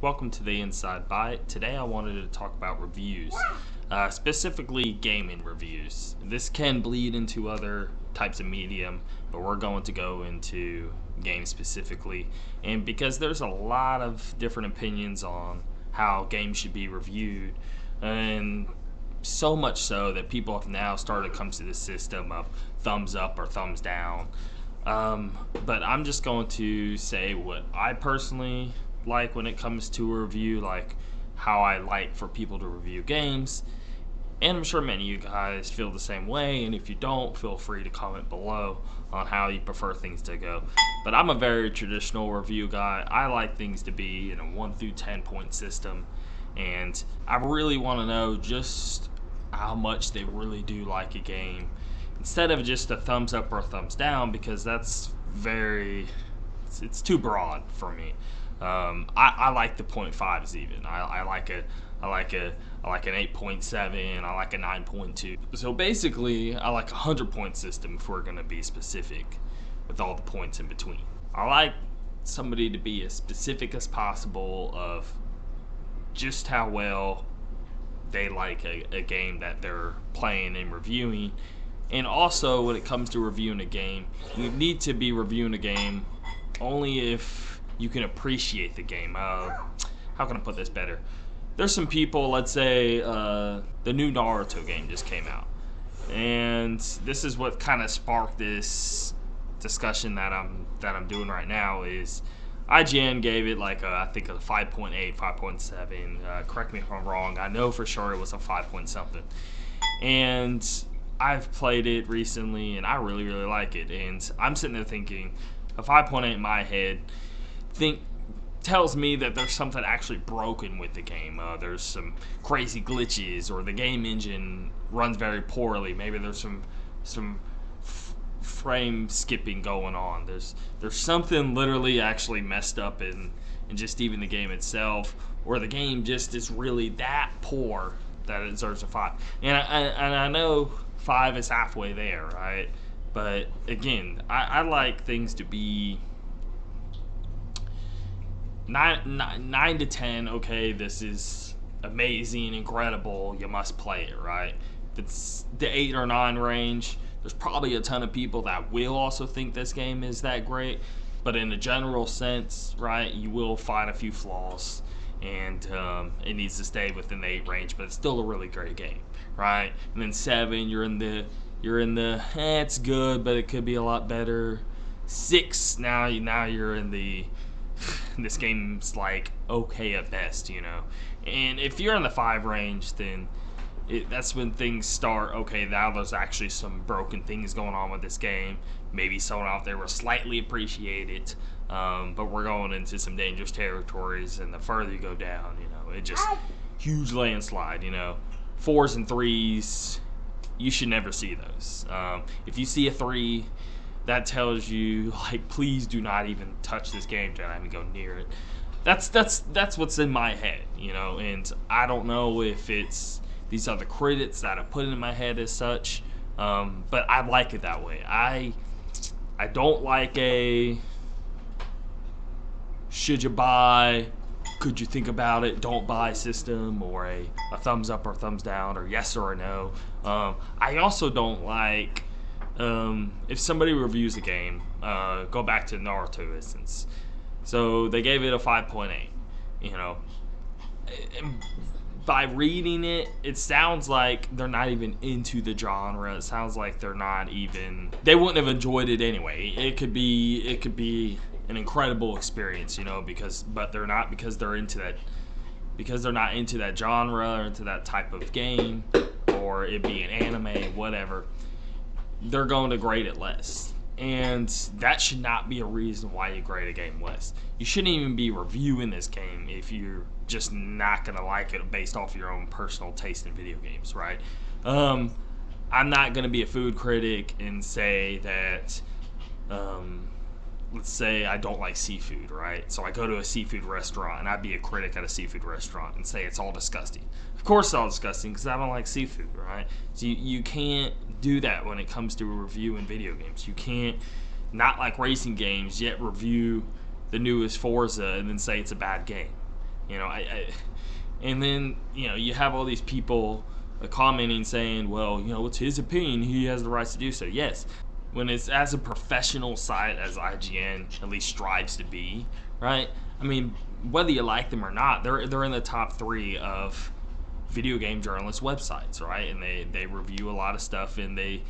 Welcome to the Inside Bite. Today I wanted to talk about reviews, specifically gaming reviews. This can bleed into other types of medium, but we're going to go into games specifically. And because there's a lot of different opinions on how games should be reviewed, and so much so that people have now started to come to the system of thumbs up or thumbs down. But I'm just going to say what I personally like when it comes to a review, like how I like for people to review games. And I'm sure many of you guys feel the same way, and if you don't, feel free to comment below on how you prefer things to go. But I'm a very traditional review guy. I like things to be in a 1 through 10 point system, and I really want to know just how much they really do like a game instead of just a thumbs up or a thumbs down, because that's it's too broad for me. I like the 0.5s even. I like an 8.7. I like a 9.2. So basically, I like a 100-point system if we're gonna be specific, with all the points in between. I like somebody to be as specific as possible of just how well they like a game that they're playing and reviewing. And also, when it comes to reviewing a game, you need to be reviewing a game only if you can appreciate the game. How can I put this better? There's some people, let's say the new Naruto game just came out, and this is what kind of sparked this discussion that I'm doing right now. Is IGN gave it like I think a 5.8, 5.7. Correct me if I'm wrong. I know for sure it was a 5 point something. And I've played it recently, and I really like it. And I'm sitting there thinking, a 5.8 in my head tells me that there's something actually broken with the game. There's some crazy glitches, or the game engine runs very poorly. Maybe there's some frame skipping going on. There's something literally actually messed up in just even the game itself, or the game just is really that poor that it deserves a 5. And I know 5 is halfway there, right? But again, I like things to be 9 to 10. Okay, this is amazing, incredible, you must play it, right? If it's the 8 or 9 range, there's probably a ton of people that will also think this game is that great, but in a general sense, right, you will find a few flaws, and it needs to stay within the 8 range, but it's still a really great game, right? And then 7, you're in the it's good, but it could be a lot better. 6, now you're in the this game's like okay at best, you know. And if you're in the 5 range, then that's when things start. Okay, now there's actually some broken things going on with this game. Maybe someone out there will slightly appreciate it, but we're going into some dangerous territories, and the further you go down, you know, it just huge landslide. You know, 4s and 3s, you should never see those. If you see a 3, that tells you, like, please do not even touch this game. Do not even go near it. That's what's in my head, you know. And I don't know if it's these other critics that have put it in my head as such, but I like it that way. I don't like a should you buy, could you think about it, don't buy system, or a thumbs up or thumbs down, or yes or a no. I also don't like if somebody reviews a game, go back to Naruto instance. So they gave it a 5.8, you know. By reading it, it sounds like they're not even into the genre. It sounds like they wouldn't have enjoyed it anyway. It could be an incredible experience, you know, but they're not, because they're not into that genre or into that type of game, or it be an anime, whatever. They're going to grade it less. And that should not be a reason why you grade a game less. You shouldn't even be reviewing this game if you're just not going to like it based off your own personal taste in video games, right? I'm not going to be a food critic and say that, let's say I don't like seafood, right? So I go to a seafood restaurant, and I'd be a critic at a seafood restaurant and say it's all disgusting. Of course it's all disgusting, because I don't like seafood, right? So you can't do that when it comes to a review in video games. You can't not like racing games yet review the newest Forza and then say it's a bad game. You know, and then you have all these people commenting saying, well, it's his opinion, he has the rights to do so. Yes, when it's as a professional site as IGN at least strives to be, right? I mean, whether you like them or not, they're in the top 3 of video game journalist websites, right? And they review a lot of stuff, and they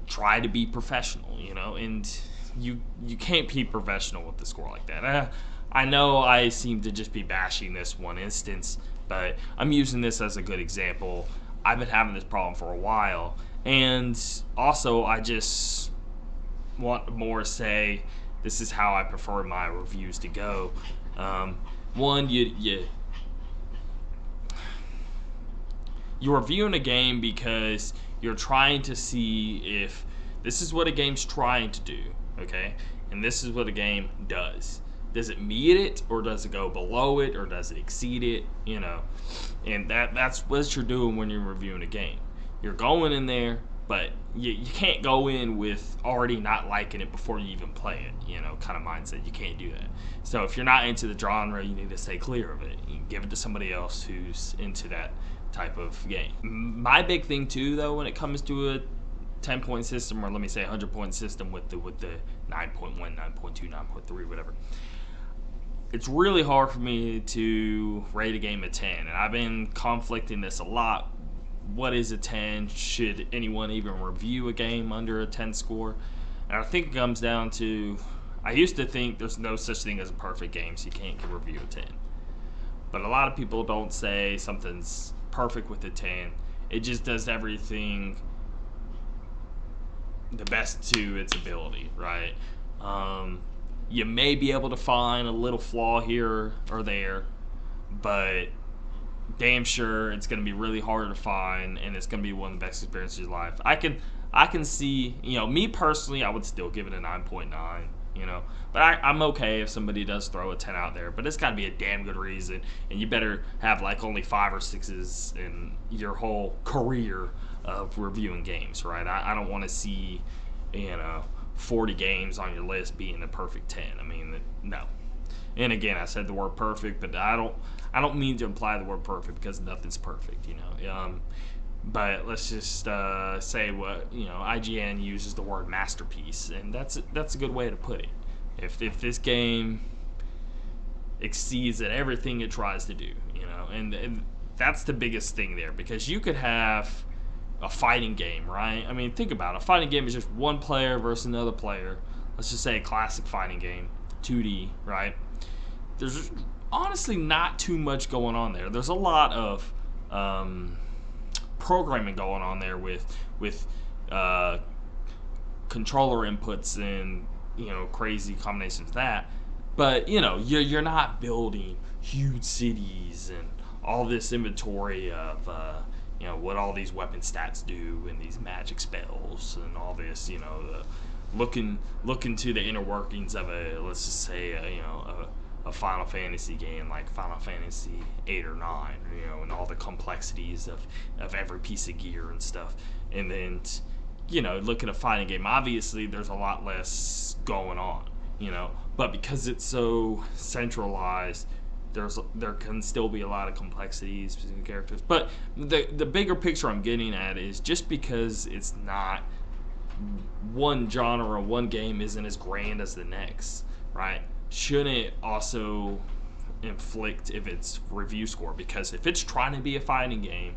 try to be professional, and you can't be professional with the score like that. I know I seem to just be bashing this one instance, but I'm using this as a good example. I've been having this problem for a while, and also I just want more to say this is how I prefer my reviews to go. One, you're reviewing a game because you're trying to see if this is what a game's trying to do, okay? And this is what a game does. Does it meet it, or does it go below it, or does it exceed it? And that's what you're doing when you're reviewing a game. You're going in there, but you can't go in with already not liking it before you even play it, kind of mindset. You can't do that. So if you're not into the genre, you need to stay clear of it. You can give it to somebody else who's into that type of game. My big thing too, though, when it comes to a 10-point system, or let me say 100-point system with the 9.1, 9.2, 9.3, whatever, it's really hard for me to rate a game a 10, and I've been conflicting this a lot. What is a 10? Should anyone even review a game under a 10 score? And I think it comes down to, I used to think there's no such thing as a perfect game, so you can't review a 10. But a lot of people don't say something's perfect with a 10. It just does everything the best to its ability, right? You may be able to find a little flaw here or there, but damn sure it's going to be really hard to find, and it's going to be one of the best experiences of your life. I can see, me personally, I would still give it a 9.9, but I'm okay if somebody does throw a 10 out there, but it's got to be a damn good reason, and you better have like only 5 or 6s in your whole career of reviewing games, right? I don't want to see, 40 games on your list being a perfect 10. I mean, no. And again, I said the word perfect, but I don't mean to imply the word perfect, because nothing's perfect, But let's just say what IGN uses the word masterpiece, and that's a good way to put it. If this game exceeds at everything it tries to do, and that's the biggest thing there, because you could have a fighting game, right? I mean, think about it. A fighting game is just one player versus another player. Let's just say a classic fighting game, 2D, right? There's honestly not too much going on there. There's a lot of programming going on there with controller inputs and crazy combinations of that. But you're not building huge cities and all this inventory of what all these weapon stats do and these magic spells and all this, looking to the inner workings of let's just say a Final Fantasy game like Final Fantasy 8 or 9, and all the complexities of every piece of gear and stuff. And then look at a fighting game, obviously there's a lot less going on, but because it's so centralized, there can still be a lot of complexities between characters. But the bigger picture I'm getting at is, just because it's not one genre or one game isn't as grand as the next, right? Shouldn't it also inflict if it's review score? Because if it's trying to be a fighting game,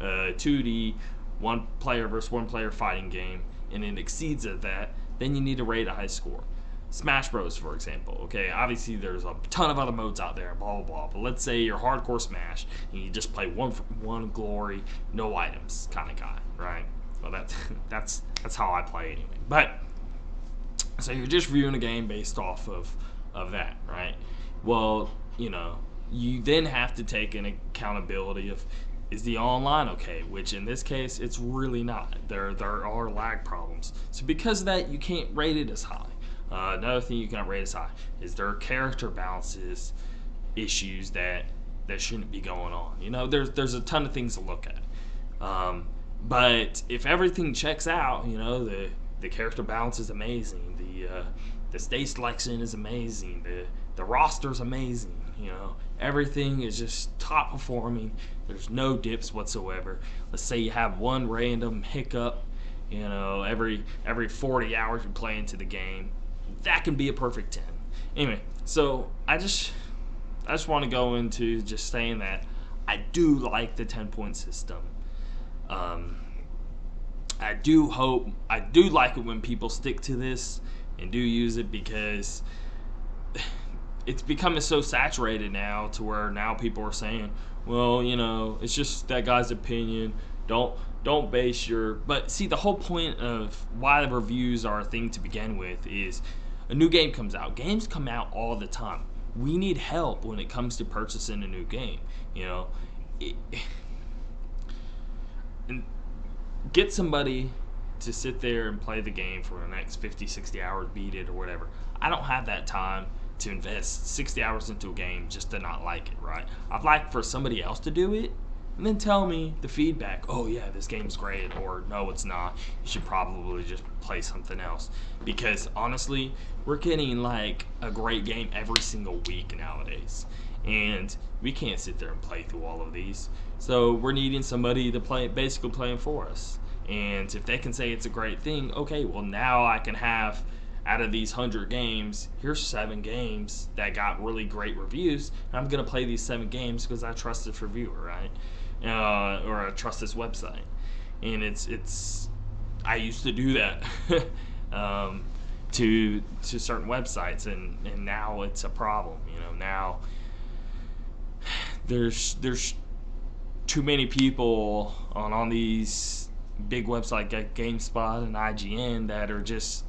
2D, one player versus one player fighting game, and it exceeds at that, then you need to rate a high score. Smash Bros, for example, okay, obviously there's a ton of other modes out there, blah blah blah, but let's say you're hardcore Smash and you just play one glory, no items kind of guy, right? Well, that's how I play anyway. But so you're just viewing a game based off of that, right? Well, you then have to take an accountability of, is the online okay? Which in this case, it's really not. There are lag problems. So because of that, you can't rate it as high. Another thing you cannot rate as high is there are character balances issues that shouldn't be going on. There's a ton of things to look at. But if everything checks out, the character balance is amazing. The stage selection is amazing. The roster is amazing. You know, everything is just top performing. There's no dips whatsoever. Let's say you have one random hiccup, you know, every 40 hours you play into the game. That can be a perfect 10. Anyway, so I just want to go into just saying that I do like the 10-point system. I do like it when people stick to this and do use it, because it's becoming so saturated now to where now people are saying, well, you know, it's just that guy's opinion. Don't base your. But see, the whole point of why the reviews are a thing to begin with is a new game comes out. Games come out all the time. We need help when it comes to purchasing a new game. You know, and get somebody to sit there and play the game for the next 50, 60 hours, beat it or whatever. I don't have that time to invest 60 hours into a game just to not like it, right? I'd like for somebody else to do it and then tell me the feedback. Oh yeah, this game's great, or no, it's not. You should probably just play something else. Because honestly, we're getting like a great game every single week nowadays. And we can't sit there and play through all of these. So we're needing somebody to play, basically playing for us. And if they can say it's a great thing, okay, well now I can have, out of these 100 games, here's 7 games that got really great reviews, and I'm gonna play these 7 games because I trust this reviewer, right? Or I trust this website. And it's I used to do that to certain websites, and now it's a problem. You know, now there's too many people on these big websites like GameSpot and IGN that are just,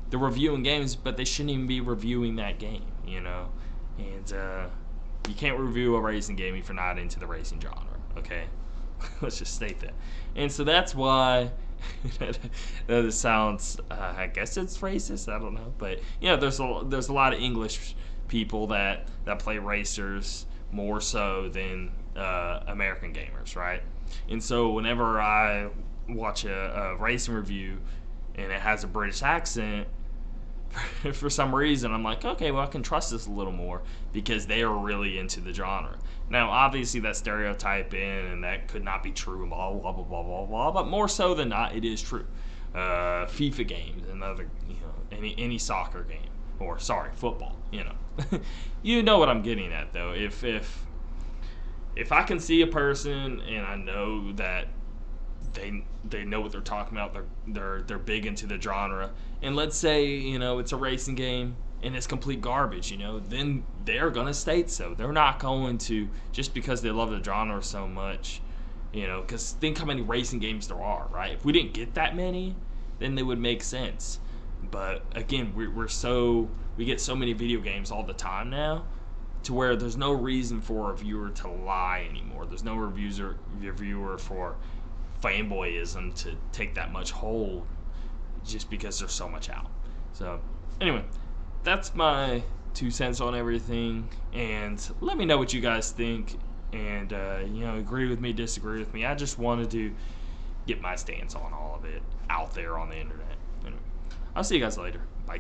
they're reviewing games, but they shouldn't even be reviewing that game, you know. And you can't review a racing game if you're not into the racing genre, okay? Let's just state that. And so that's why that sounds, I guess it's racist, I don't know, but you know, there's a lot of English people that play racers more so than American gamers, right? And so whenever I watch a racing review and it has a British accent, for some reason I'm like, okay, well I can trust this a little more because they are really into the genre. Now obviously that's stereotyping and that could not be true and blah blah blah blah blah blah, but more so than not it is true. FIFA games and other, you know, any soccer game, or sorry, football, you know. You know what I'm getting at though. If I can see a person and I know that they know what they're talking about, they're big into the genre, and let's say, you know, it's a racing game and it's complete garbage, you know, then they're gonna state so. They're not going to, just because they love the genre so much, you know, because think how many racing games there are, right? If we didn't get that many, then they would make sense. But again, we get so many video games all the time now, to where there's no reason for a viewer to lie anymore. There's no reviewer for fanboyism to take that much hold just because there's so much out. So anyway, that's my 2 cents on everything, and let me know what you guys think, and you know, agree with me, disagree with me. I just wanted to get my stance on all of it out there on the internet. Anyway, I'll see you guys later. Bye.